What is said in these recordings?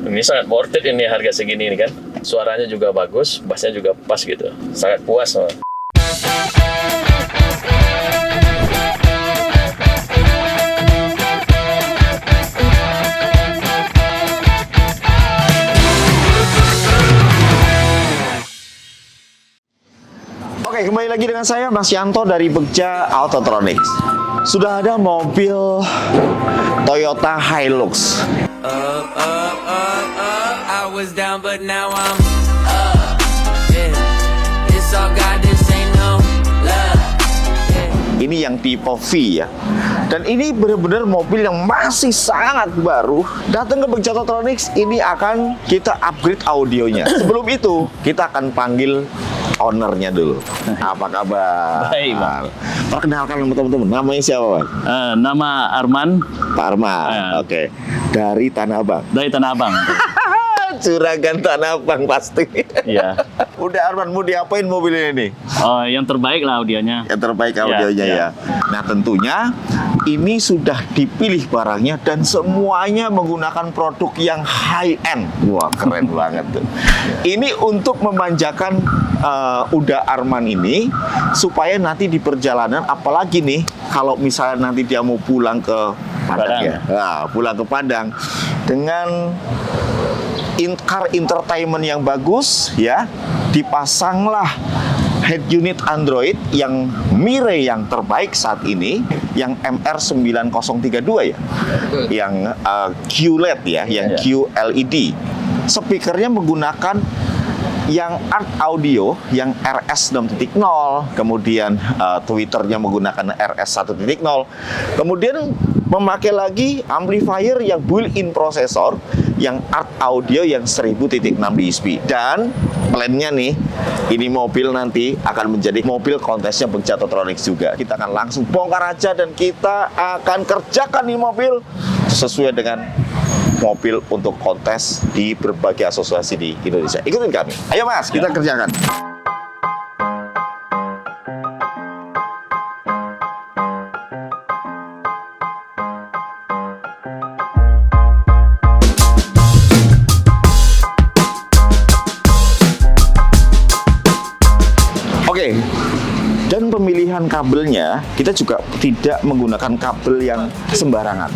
Ini sangat worth it ini harga segini ini kan. Suaranya juga bagus, bassnya juga pas gitu. Sangat puas. Oke, kembali lagi dengan saya Mas Yanto dari Begja Autotronics. Sudah ada mobil Toyota Hilux. I was down but now I'm up. Yeah. It's all God, this ain't no love. Yeah. Ini yang tipe V ya. Dan ini benar-benar mobil yang masih sangat baru. Datang ke Begja Autotronics, ini akan kita upgrade audionya. Sebelum itu, kita akan panggil ownernya dulu. Apa kabar? Baik, Bang. Perkenalkan sama teman-teman. Namanya siapa, Bang? Nama Arman Pak Arman. Oke. Dari Tanah Abang. dari Tanah Abang. Juragan Tanah Abang pasti. Iya. Udah Arman, mau diapain mobil ini? Oh, yang terbaik lah audionya. Yang terbaik audionya ya. Nah, tentunya ini sudah dipilih barangnya dan semuanya menggunakan produk yang high end. Wah, keren banget tuh. Ini untuk memanjakan Uda Arman ini supaya nanti di perjalanan, apalagi nih kalau misalnya nanti dia mau pulang ke Padang ya. Nah, pulang ke Padang dengan car entertainment yang bagus ya, dipasanglah head unit Android yang Mirai yang terbaik saat ini, yang MR9032 ya, yang QLED ya, yang QLED. Speakernya menggunakan yang Art Audio, yang RS 6.0, kemudian Twitternya menggunakan RS 1.0, kemudian memakai lagi amplifier yang built-in prosesor, yang Art Audio yang 1000.6 DSP. Dan plannya nih, ini mobil nanti akan menjadi mobil kontesnya Begja Autotronics juga. Kita akan langsung bongkar aja dan kita akan kerjakan nih mobil sesuai dengan mobil untuk kontes di berbagai asosiasi di Indonesia. Ikutin kami. Ayo Mas, kita kerjakan. Oke. Dan pemilihan kabelnya, kita juga tidak menggunakan kabel yang sembarangan.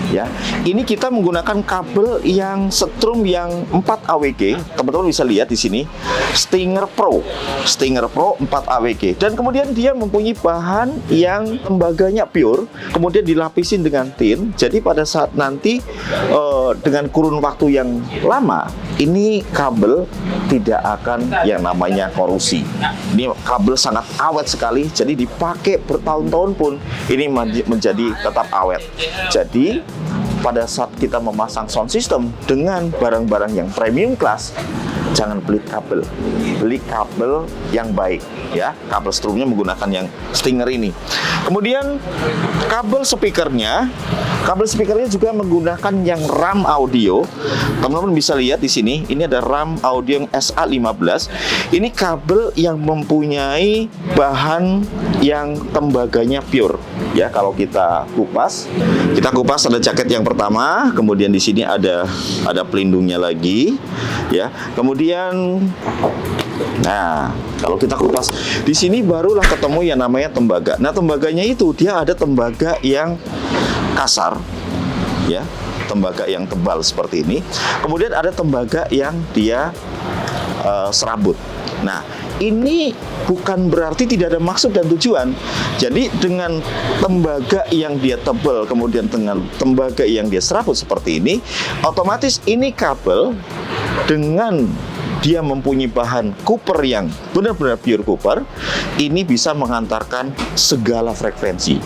Ya, ini kita menggunakan kabel yang setrum yang 4 AWG. Teman-teman bisa lihat di sini Stinger Pro 4 AWG. Dan kemudian dia mempunyai bahan yang tembaganya pure, kemudian dilapisin dengan tin. Jadi pada saat nanti dengan kurun waktu yang lama, ini kabel tidak akan yang namanya korosi. Ini kabel sangat awet sekali, jadi dipakai bertahun-tahun pun ini menjadi tetap awet. Jadi pada saat kita memasang sound system dengan barang-barang yang premium class, jangan pelit kabel, beli kabel yang baik ya. Kabel strumnya menggunakan yang Stinger ini. Kemudian kabel speakernya juga menggunakan yang RAM audio. Teman-teman bisa lihat di sini, ini ada RAM audio yang SA15. Ini kabel yang mempunyai bahan yang tembaganya pure ya. Kalau kita kupas ada jaket yang pertama, kemudian di sini ada pelindungnya lagi ya. Kemudian nah, kalau kita kupas di sini barulah ketemu yang namanya tembaga. Nah, tembaganya itu dia ada tembaga yang kasar ya, tembaga yang tebal seperti ini. Kemudian ada tembaga yang dia serabut. Nah, ini bukan berarti tidak ada maksud dan tujuan. Jadi dengan tembaga yang dia tebal, kemudian dengan tembaga yang dia serabut seperti ini, otomatis ini kabel dengan dia mempunyai bahan Cooper yang benar-benar pure Cooper, ini bisa menghantarkan segala frekuensi.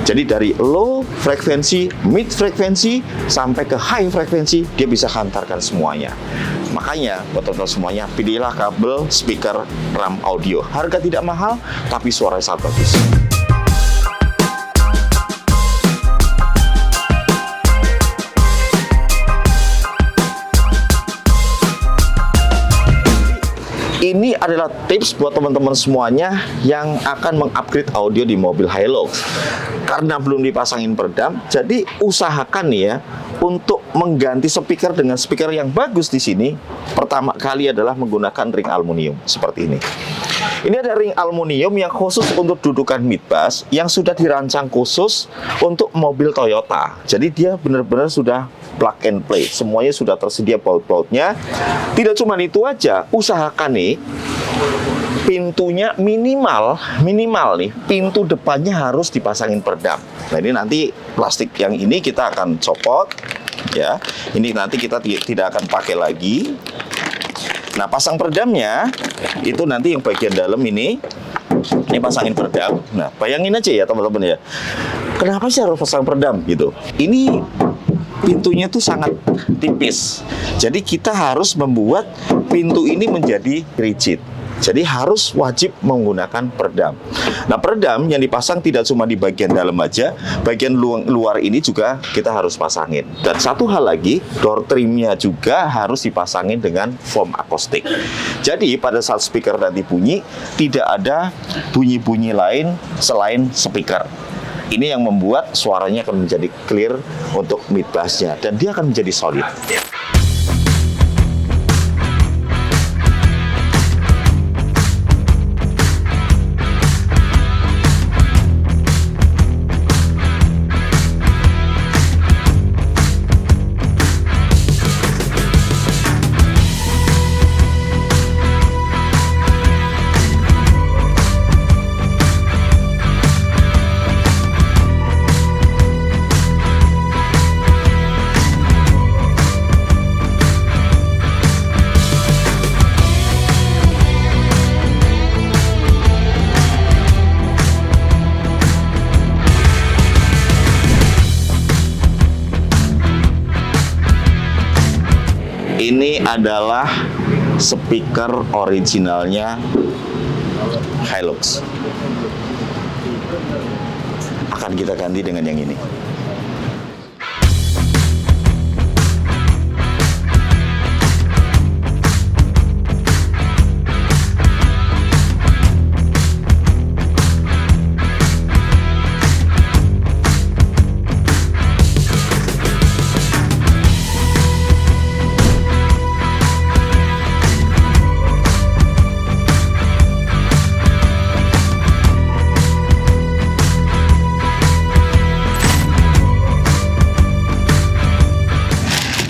Jadi dari low frekuensi, mid frekuensi, sampai ke high frekuensi, dia bisa hantarkan semuanya. Makanya buat teman-teman semuanya, pilihlah kabel speaker RAM audio. Harga tidak mahal, tapi suaranya sangat bagus. Ini adalah tips buat teman-teman semuanya yang akan mengupgrade audio di mobil Hilux. Karena belum dipasangin peredam, jadi usahakan nih ya, untuk mengganti speaker dengan speaker yang bagus di sini, pertama kali adalah menggunakan ring aluminium seperti ini. Ini ada ring aluminium yang khusus untuk dudukan mid bass yang sudah dirancang khusus untuk mobil Toyota. Jadi dia benar-benar sudah plug and play, semuanya sudah tersedia baut-bautnya. Tidak cuma itu aja, usahakan nih pintunya minimal nih, pintu depannya harus dipasangin peredam. Nah ini nanti plastik yang ini kita akan copot ya. Ini nanti kita tidak akan pakai lagi. Nah pasang peredamnya itu nanti yang bagian dalam ini pasangin peredam. Nah bayangin aja ya teman-teman ya, kenapa sih harus pasang peredam gitu? Ini pintunya tuh sangat tipis, jadi kita harus membuat pintu ini menjadi rigid. Jadi harus wajib menggunakan peredam. Nah peredam yang dipasang tidak cuma di bagian dalam aja, bagian luar ini juga kita harus pasangin. Dan satu hal lagi, door trimnya juga harus dipasangin dengan foam akustik. Jadi pada saat speaker nanti bunyi, tidak ada bunyi-bunyi lain selain speaker. Ini yang membuat suaranya akan menjadi clear untuk mid bass-nya, dan dia akan menjadi solid. Ini adalah speaker originalnya Hilux. Akan kita ganti dengan yang ini.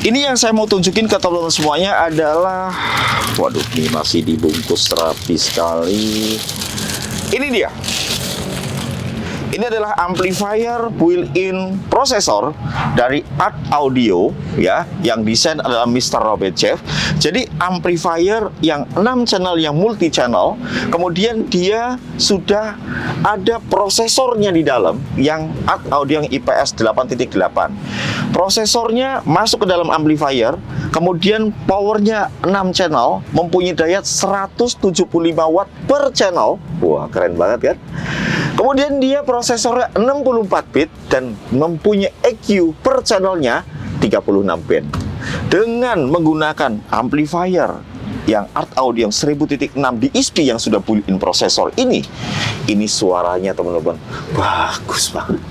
Ini yang saya mau tunjukin ke teman-teman semuanya adalah, waduh, ini masih dibungkus rapi sekali. Ini dia. Ini adalah amplifier built-in prosesor dari Art Audio ya, yang desain adalah Mr. Robert Jeff. Jadi amplifier yang 6 channel yang multi channel, kemudian dia sudah ada prosesornya di dalam yang Art Audio yang IPS 8.8. Prosesornya masuk ke dalam amplifier, kemudian powernya 6 channel, mempunyai daya 175 watt per channel. Wah, keren banget kan? Kemudian dia prosesornya 64 bit dan mempunyai EQ per channelnya 36 band. Dengan menggunakan amplifier yang Art Audio yang 1000.6 di ISP yang sudah built-in prosesor ini suaranya teman-teman bagus banget.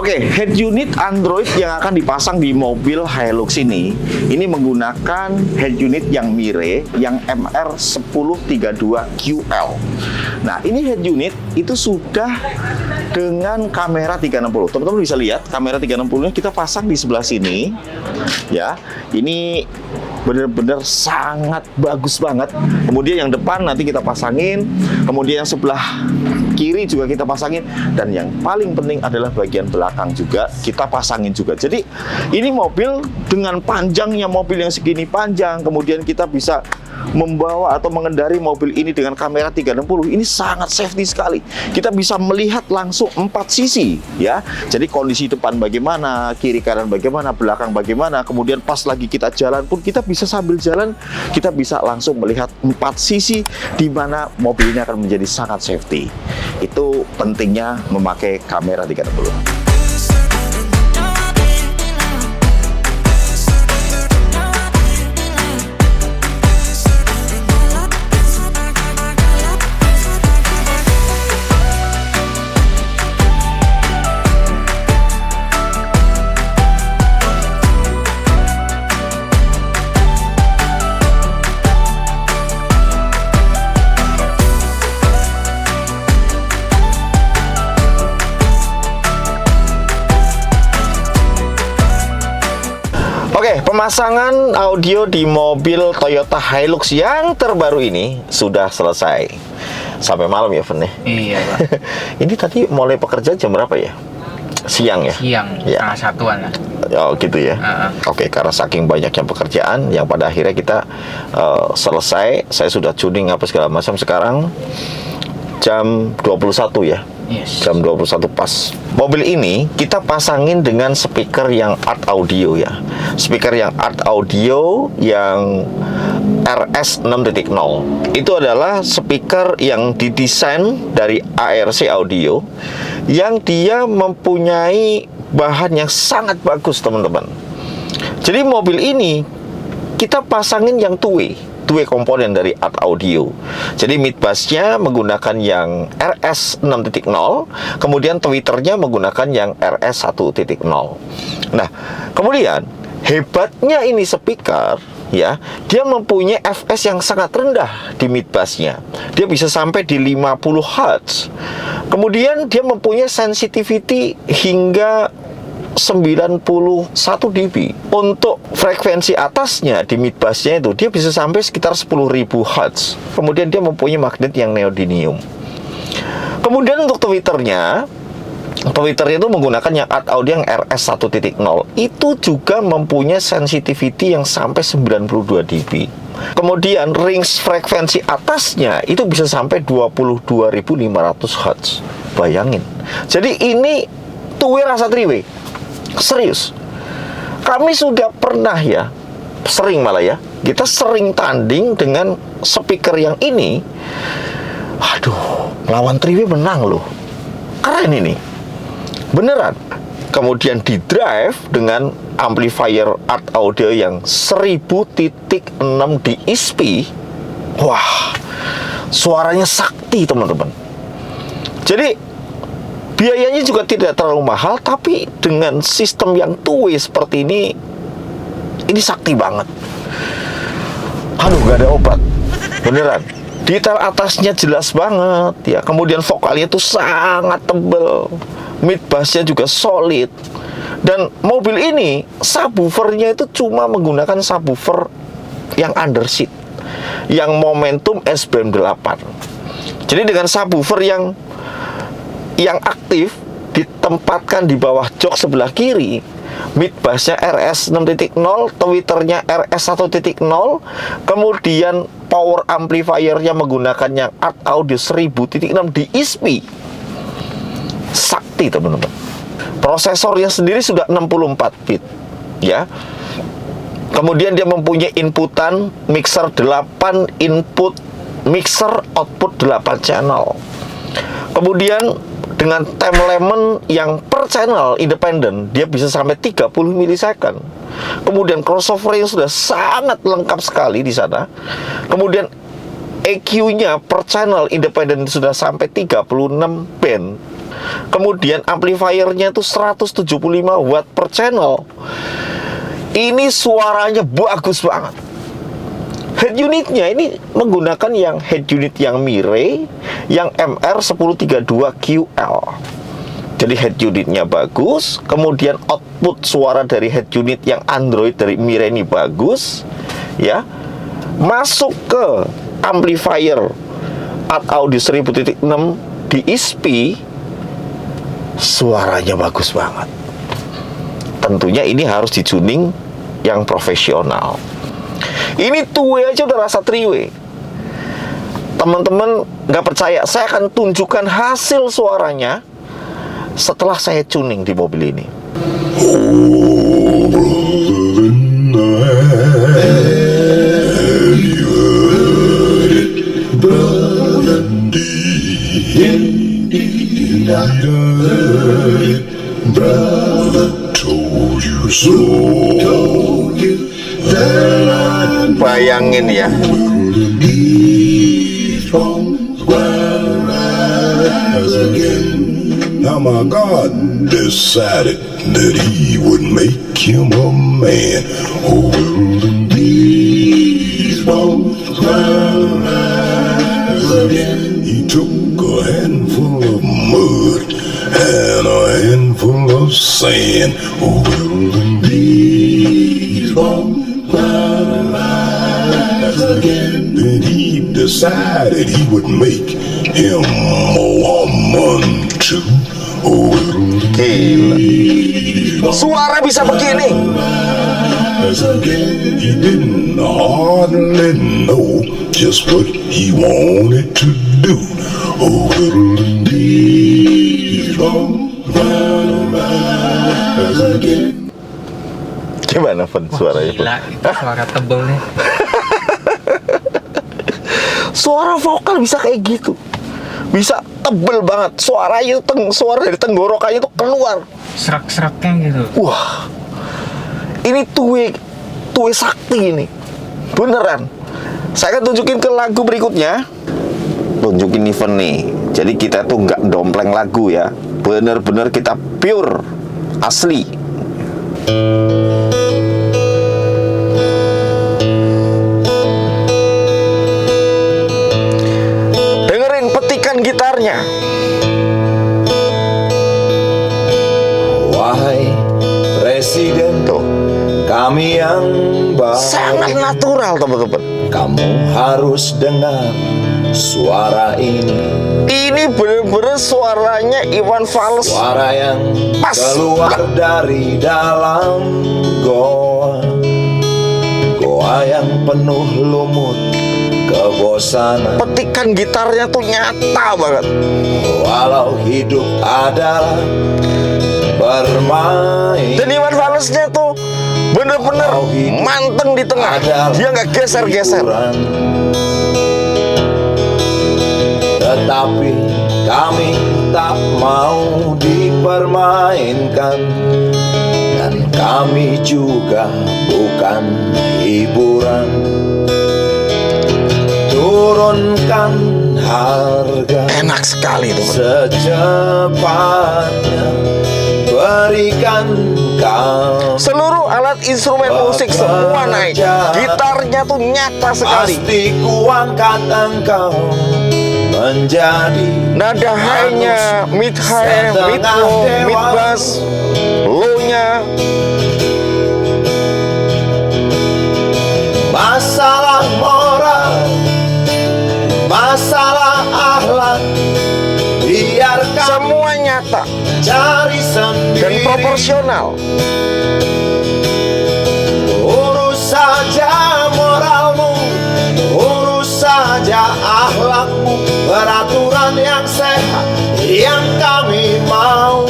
Oke, head unit Android yang akan dipasang di mobil Hilux ini menggunakan head unit yang Mire yang MR1032QL. Nah, ini head unit itu sudah dengan kamera 360. Teman-teman bisa lihat kamera 360-nya kita pasang di sebelah sini. Ya, ini benar-benar sangat bagus banget. Kemudian yang depan nanti kita pasangin, kemudian yang sebelah kiri juga kita pasangin, dan yang paling penting adalah bagian belakang juga kita pasangin juga. Jadi ini mobil dengan panjangnya mobil yang segini panjang, kemudian kita bisa membawa atau mengendari mobil ini dengan kamera 360 ini sangat safety sekali. Kita bisa melihat langsung 4 sisi ya. Jadi kondisi depan bagaimana, kiri kanan bagaimana, belakang bagaimana. Kemudian pas lagi kita jalan pun kita bisa sambil jalan kita bisa langsung melihat 4 sisi di mana mobil ini akan menjadi sangat safety. Itu pentingnya memakai kamera 360. Oke, pemasangan audio di mobil Toyota Hilux yang terbaru ini sudah selesai. Sampai malam ya, Fen? Iya, Pak. Ini tadi mulai pekerja jam berapa ya? Siang ya? Siang, Ya. setengah satuan lah. Oh gitu ya. Oke, karena saking banyaknya pekerjaan yang pada akhirnya kita selesai. Saya sudah tuning apa segala macam. Sekarang jam 21 ya. Yes. Jam 21 pas. Mobil ini kita pasangin dengan speaker yang art audio ya. Speaker yang art audio yang RS 6.0. Itu adalah speaker yang didesain dari ARC Audio yang dia mempunyai bahan yang sangat bagus, teman-teman. Jadi mobil ini kita pasangin yang two-way komponen dari art audio. Jadi mid bass-nya menggunakan yang RS 6.0, kemudian tweeternya menggunakan yang RS 1.0. Nah, kemudian hebatnya ini speaker ya, dia mempunyai fs yang sangat rendah di mid bass-nya. Dia bisa sampai di 50 Hz. Kemudian dia mempunyai sensitivity hingga 91 dB. Untuk frekuensi atasnya di mid bass-nya itu dia bisa sampai sekitar 10.000 Hz. Kemudian dia mempunyai magnet yang neodymium. Kemudian untuk tweeternya itu menggunakan yang art audio yang RS 1.0. Itu juga mempunyai sensitivity yang sampai 92 dB. Kemudian range frekuensi atasnya itu bisa sampai 22.500 Hz. Bayangin. Jadi ini two-way rasa three-way. Serius. Kami sudah pernah ya, sering malah ya, kita sering tanding dengan speaker yang ini. Aduh, lawan three-way menang loh. Keren ini. Beneran. Kemudian di drive dengan amplifier art audio yang 1000.6 DSP. Wah, suaranya sakti, teman-teman. Jadi biayanya juga tidak terlalu mahal, tapi dengan sistem yang two-way seperti ini sakti banget. Aduh, gak ada obat. Beneran. Detail atasnya jelas banget ya. Kemudian vokalnya itu sangat tebel. Mid bass-nya juga solid. Dan mobil ini subwoofernya itu cuma menggunakan subwoofer yang underseat, yang Momentum SBM 8. Jadi dengan subwoofer yang aktif ditempatkan di bawah jok sebelah kiri, mid bass-nya RS 6.0, tweeternya RS 1.0, kemudian power amplifier-nya menggunakan yang art audio 1000.6 DSP. Sakti, teman-teman. Prosesornya sendiri sudah 64 bit ya. Kemudian dia mempunyai inputan mixer 8 input, mixer output 8 channel. Kemudian dengan time lemon yang per channel independen, dia bisa sampai 30 milisecond. Kemudian crossover yang sudah sangat lengkap sekali di sana. Kemudian EQ-nya per channel independen sudah sampai 36 band. Kemudian amplifiernya itu 175 watt per channel. Ini suaranya bagus banget. Head unitnya ini menggunakan yang head unit yang Mirai, yang MR1032QL. Jadi head unitnya bagus. Kemudian output suara dari head unit yang Android dari Mirai ini bagus ya. Masuk ke amplifier art audio 1000.6 DSP, suaranya bagus banget. Tentunya ini harus dituning yang profesional. Ini 2-way aja udah rasa 3-way. Teman-teman nggak percaya, saya akan tunjukkan hasil suaranya setelah saya tuning di mobil ini. Bayangin ya, now my God decided that he would make him a man. Oh, will these bones rise again? He took a handful of mud and a handful of sand. Oh, will these bones rise again? Then he decided he would make him a woman too. Oh, gila. Suara bisa begini. he didn't hardly know just what he wanted to do. Oh, these bones rise again. Gimana Fen suaranya? Fen? Gila, itu suara tebelnya. Suara vokal bisa kayak gitu, bisa tebel banget. Suaranya suara dari tenggorokannya itu keluar. Serak-seraknya gitu. Wah, ini 2-way sakti ini, beneran. Saya akan tunjukin ke lagu berikutnya. Tunjukin event nih. Jadi kita tuh nggak dompleng lagu ya, bener-bener kita pure asli. Dengerin petikan gitarnya. Wahai Presiden, Tuh, kami yang sangat baik, natural teman-teman. kamu harus dengar suara ini. Ini bener-bener suaranya Iwan Fals. Suara yang Pas. keluar dari dalam goa. Goa yang penuh lumut kebosanan. Petikan gitarnya tuh nyata banget. Walau hidup adalah bermain. Dan Iwan Falsnya tuh bener-bener manteng di tengah. Dia nggak geser-geser. Hiburan. Tetapi kami tak mau dipermainkan, dan kami juga bukan hiburan. Turunkan harga Enak sekali tuh. secepatnya, berikan kami Seluruh alat instrumen musik semua naik. Gitarnya tuh nyata sekali. pasti kuangkat engkau menjadi Nada high-nya, mid high, mid low, mid bass, low-nya. masalah moral, masalah akhlak, biarkan Semua nyata cari dan sendiri. proporsional. Urus saja moralmu, urus saja akhlakmu, peraturan yang sehat yang kami mau.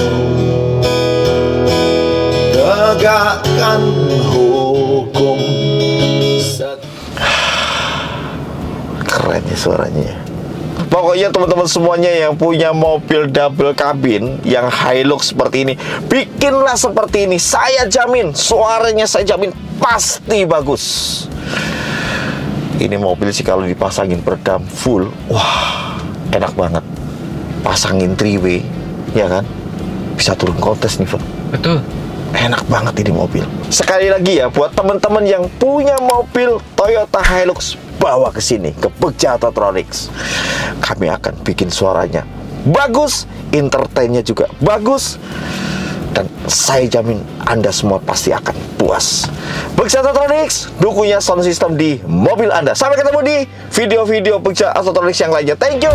Tegakkan hukum. Keren ya suaranya. Pokoknya teman-teman semuanya yang punya mobil double cabin yang Hilux seperti ini, bikinlah seperti ini. Saya jamin, suaranya saya jamin pasti bagus. Ini mobil sih kalau dipasangin peredam full, wah, enak banget. Pasangin 3-way, ya kan? Bisa turun kontes nih, Fen. Betul. Enak banget ini mobil. Sekali lagi ya, buat teman-teman yang punya mobil Toyota Hilux, bawa ke sini, ke Peugeot Autotronics. Kami akan bikin suaranya bagus, entertainnya juga bagus, dan saya jamin Anda semua pasti akan puas. Peugeot Autotronics, dukungnya sound system di mobil Anda. Sampai ketemu di video-video Peugeot Autotronics yang lainnya. Thank you.